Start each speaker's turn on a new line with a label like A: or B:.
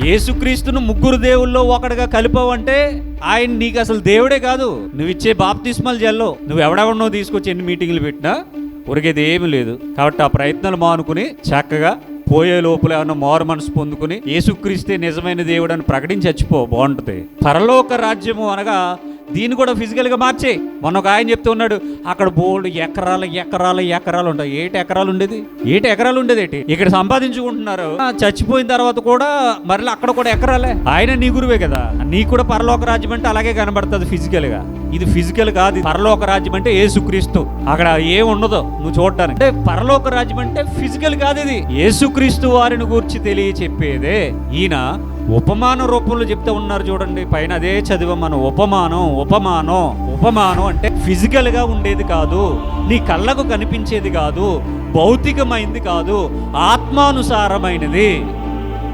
A: యేసుక్రీస్తును ముగ్గురు దేవుల్లో ఒకటిగా కలిపావంటే ఆయన నీకు అసలు దేవుడే కాదు. నువ్వు ఇచ్చే బాప్తిస్మాలు జల్లో నువ్వు ఎవడెవడనో తీసుకొచ్చి ఎన్ని మీటింగ్లు పెట్టినా ఉరిగేది ఏమీ లేదు. కాబట్టి ఆ ప్రయత్నాలు మానుకుని చక్కగా పోయే లోపల ఏమన్నా మారు మనసు పొందుకుని యేసుక్రీస్తే నిజమైన దేవుడు అని ప్రకటించి చచ్చిపో, బాగుంటుంది. పరలోక రాజ్యము అనగా దీన్ని కూడా ఫిజికల్గా మార్చేయి. మొన్న ఒక ఆయన చెప్తూ ఉన్నాడు, అక్కడ బోల్డ్ ఎకరాలు ఉంటాయి. 8 ఎకరాలు ఉండేది, 8 ఎకరాలు ఉండేది ఏంటి? ఇక్కడ సంపాదించుకుంటున్నారు, చచ్చిపోయిన తర్వాత కూడా మరలా అక్కడ కూడా ఎకరాలే. ఆయన నీ గురువే కదా, నీకు కూడా పరలోక రాజ్యం అంటే అలాగే కనబడుతుంది ఫిజికల్ గా. ఇది ఫిజికల్ కాదు, పరలోక రాజ్యం అంటే యేసుక్రీస్తు. అక్కడ ఏం ఉండదు నువ్వు చూడడానికి. అంటే పరలోక రాజ్యం అంటే ఫిజికల్ కాదు, ఇది యేసుక్రీస్తు వారిని గూర్చి తెలియ చెప్పేదే. ఈయన ఉపమాన రూపంలో చెప్తూ ఉన్నారు చూడండి, పైన అదే చదివాం మనం. ఉపమానం అంటే ఫిజికల్ గా ఉండేది కాదు, నీ కళ్ళకు కనిపించేది కాదు, భౌతికమైనది కాదు, ఆత్మానుసారమైనది.